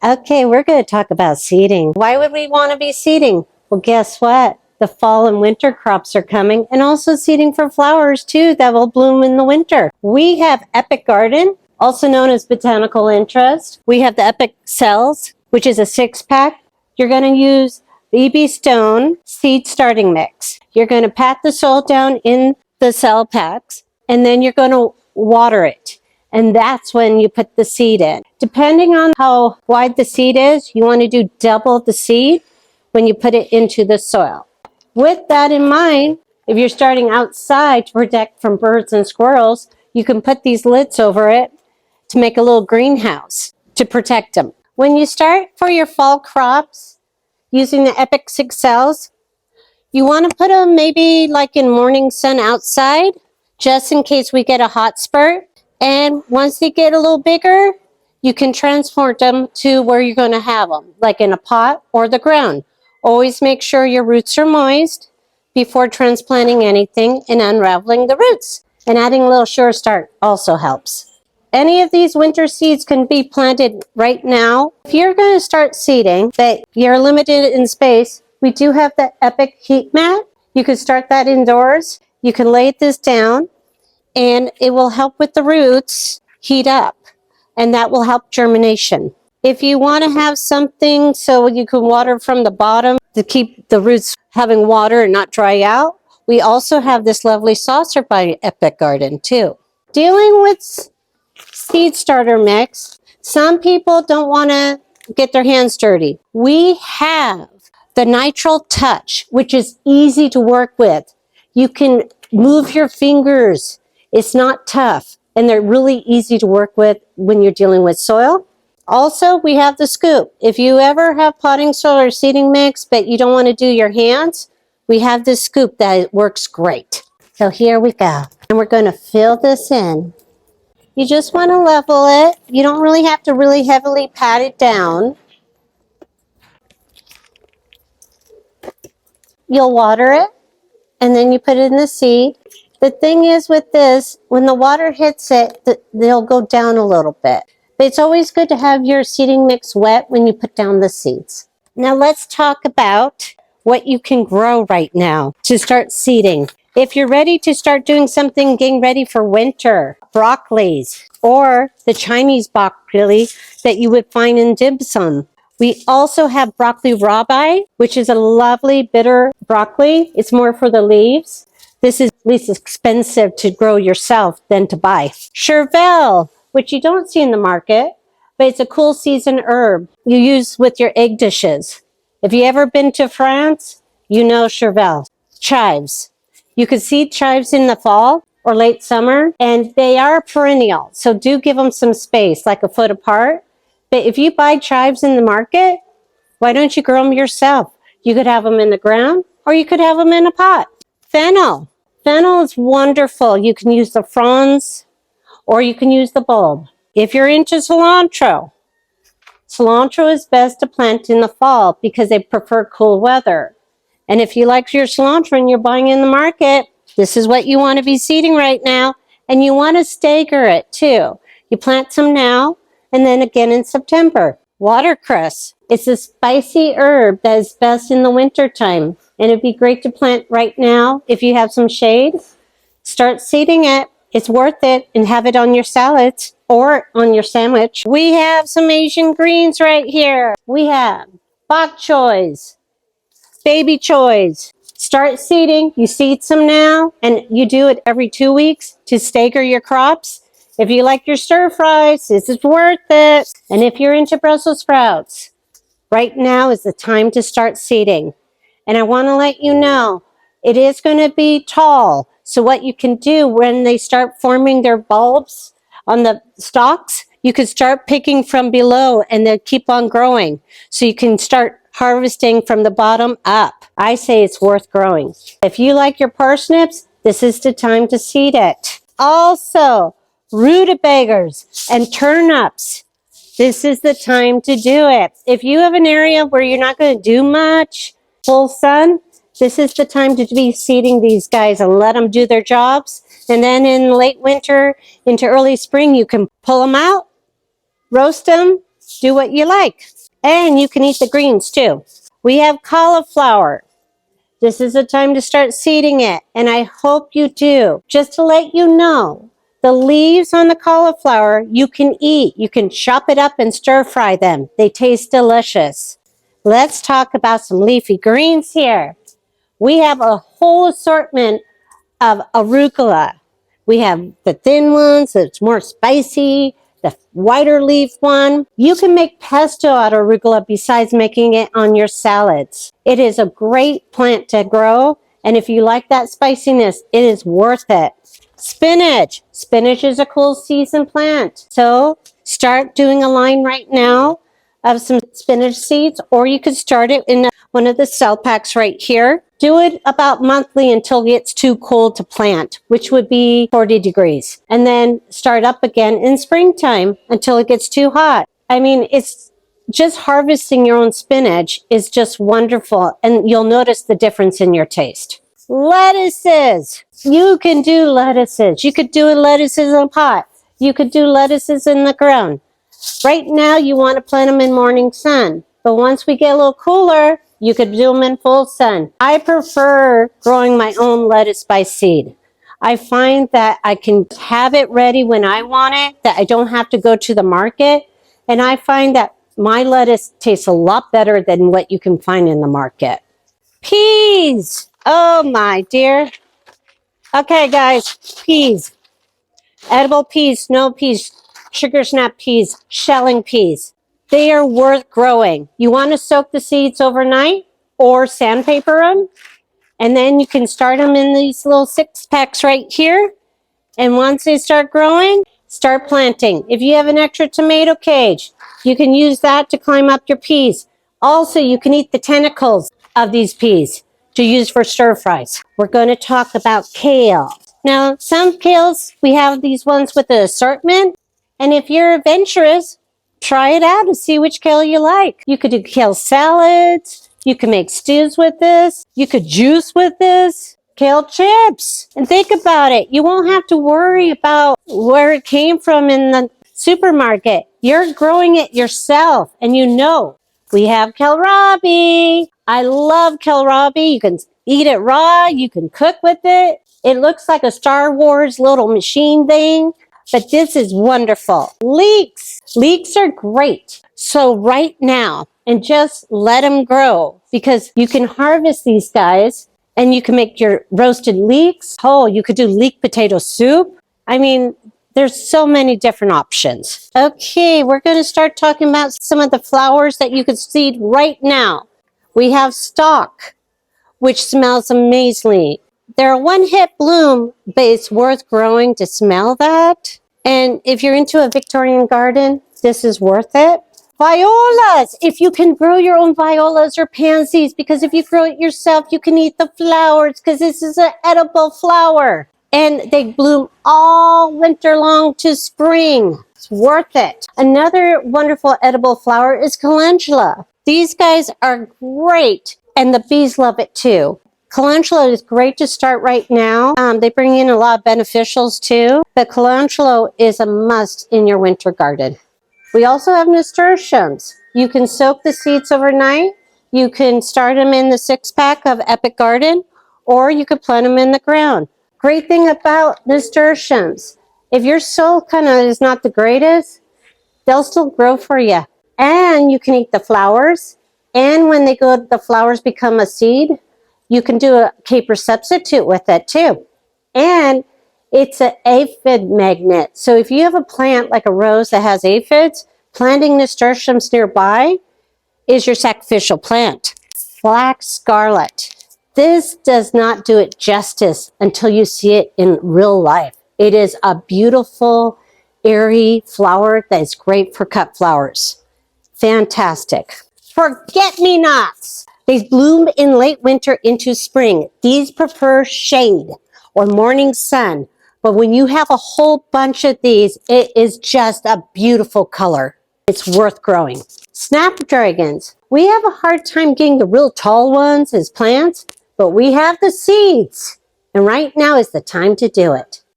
Okay, we're going to talk about seeding. Why would we want to be seeding? Well, guess what? The fall and winter crops are coming, and also seeding for flowers too that will bloom in the winter. We have Epic Garden, also known as Botanical Interests. We have the Epic Cells, which is a 6-pack. You're going to use BB Stone Seed Starting Mix. You're going to pat the soil down in the cell packs, and then you're going to water it. And that's when you put the seed in. Depending on how wide the seed is, you want to do double the seed when you put it into the soil. With that in mind, if you're starting outside to protect from birds and squirrels, you can put these lids over it to make a little greenhouse to protect them. When you start for your fall crops using the Epic 6 cells, you want to put them maybe like in morning sun outside, just in case we get a hot spurt. And once they get a little bigger, you can transport them to where you're going to have them, like in a pot or the ground. Always make sure your roots are moist before transplanting anything and unraveling the roots. And adding a little Sure Start also helps. Any of these winter seeds can be planted right now. If you're going to start seeding, but you're limited in space, we do have the Epic Heat Mat. You can start that indoors. You can lay this down, and it will help with the roots heat up, and that will help germination. If you want to have something so you can water from the bottom to keep the roots having water and not dry out, we also have this lovely saucer by Epic Garden too. Dealing with seed starter mix, some people don't want to get their hands dirty. We have the Nitrile Touch, which is easy to work with. You can move your fingers. It's not tough, and they're really easy to work with when you're dealing with soil. Also, we have the Scoop. If you ever have potting soil or seeding mix, but you don't want to do your hands, we have this Scoop that works great. So here we go. And we're going to fill this in. You just want to level it. You don't really have to really heavily pat it down. You'll water it, and then you put it in the seed. The thing is with this, when the water hits it, they'll go down a little bit. But it's always good to have your seeding mix wet when you put down the seeds. Now let's talk about what you can grow right now to start seeding. If you're ready to start doing something, getting ready for winter, broccolis, or the Chinese broccoli that you would find in dim sum. We also have broccoli rabi, which is a lovely bitter broccoli. It's more for the leaves. This is least expensive to grow yourself than to buy. Chervil, which you don't see in the market, but it's a cool season herb you use with your egg dishes. If you ever been to France, you know chervil. Chives. You can see chives in the fall or late summer, and they are perennial, so do give them some space, like a foot apart. But if you buy chives in the market, why don't you grow them yourself? You could have them in the ground, or you could have them in a pot. Fennel. Fennel is wonderful. You can use the fronds, or you can use the bulb. If you're into cilantro, cilantro is best to plant in the fall because they prefer cool weather. And if you like your cilantro and you're buying in the market, this is what you want to be seeding right now. And you want to stagger it too. You plant some now, and then again in September. Watercress. It's a spicy herb that is best in the winter time. And it'd be great to plant right now if you have some shade. Start seeding it. It's worth it, and have it on your salads or on your sandwich. We have some Asian greens right here. We have bok choys, baby choys. Start seeding. You seed some now, and you do it every 2 weeks to stagger your crops. If you like your stir fries, this is worth it. And if you're into Brussels sprouts, right now is the time to start seeding. And I want to let you know, it is going to be tall. So what you can do when they start forming their bulbs on the stalks, you can start picking from below and then keep on growing. So you can start harvesting from the bottom up. I say it's worth growing. If you like your parsnips, this is the time to seed it. Also, rutabagas and turnips. This is the time to do it. If you have an area where you're not going to do much, full sun, this is the time to be seeding these guys and let them do their jobs. And then in late winter into early spring, you can pull them out, roast them, do what you like. And you can eat the greens too. We have cauliflower. This is the time to start seeding it, and I hope you do. Just to let you know, the leaves on the cauliflower you can eat. You can chop it up and stir fry them. They taste delicious. Let's talk about some leafy greens here. We have a whole assortment of arugula. We have the thin ones that's more spicy, the whiter leaf one. You can make pesto out of arugula besides making it on your salads. It is a great plant to grow, and if you like that spiciness, it is worth it. Spinach. Spinach is a cool season plant. So start doing a line right now of some spinach seeds, or you could start it in one of the cell packs right here. Do it about monthly until it gets too cold to plant, which would be 40 degrees. And then start up again in springtime until it gets too hot. I mean, it's just harvesting your own spinach is just wonderful, and you'll notice the difference in your taste. Lettuces. You can do lettuces. You could do lettuces in a pot. You could do lettuces in the ground. Right now, you want to plant them in morning sun. But once we get a little cooler, you could do them in full sun. I prefer growing my own lettuce by seed. I find that I can have it ready when I want it, that I don't have to go to the market. And I find that my lettuce tastes a lot better than what you can find in the market. Peas. Oh my dear. Okay, guys, peas. Edible peas, snow peas, sugar snap peas, shelling peas. They are worth growing. You want to soak the seeds overnight or sandpaper them, and then you can start them in these little 6-packs right here. And once they start growing, start planting. If you have an extra tomato cage, you can use that to climb up your peas. Also, you can eat the tentacles of these peas to use for stir fries. We're going to talk about kale. Now, some kales, we have these ones with the assortment. And if you're adventurous, try it out and see which kale you like. You could do kale salads. You can make stews with this. You could juice with this. Kale chips. And think about it. You won't have to worry about where it came from in the supermarket. You're growing it yourself, and you know. We have kohlrabi. I love kohlrabi. You can eat it raw. You can cook with it. It looks like a Star Wars little machine thing, but this is wonderful. Leeks. Leeks are great. So right now, and just let them grow, because you can harvest these guys and you can make your roasted leeks. Oh, you could do leek potato soup. I mean, there's so many different options. Okay, we're going to start talking about some of the flowers that you could seed right now. We have stock, which smells amazingly. They're a one-hit bloom, but it's worth growing to smell that. And if you're into a Victorian garden, this is worth it. Violas, if you can grow your own violas or pansies, because if you grow it yourself, you can eat the flowers, because this is an edible flower. And they bloom all winter long to spring. It's worth it. Another wonderful edible flower is calendula. These guys are great, and the bees love it too. Calendula is great to start right now. They bring in a lot of beneficials too, but calendula is a must in your winter garden. We also have nasturtiums. You can soak the seeds overnight. You can start them in the 6-pack of Epic Garden, or you could plant them in the ground. Great thing about nasturtiums, if your soil kind of is not the greatest, they'll still grow for you. And you can eat the flowers. And when the flowers become a seed, you can do a caper substitute with it too. And it's an aphid magnet. So if you have a plant like a rose that has aphids, planting nasturtiums nearby is your sacrificial plant. Black scarlet. This does not do it justice until you see it in real life. It is a beautiful, airy flower that is great for cut flowers. Fantastic. Forget-me-nots. They bloom in late winter into spring. These prefer shade or morning sun. But when you have a whole bunch of these, it is just a beautiful color. It's worth growing. Snapdragons. We have a hard time getting the real tall ones as plants, but we have the seeds. And right now is the time to do it.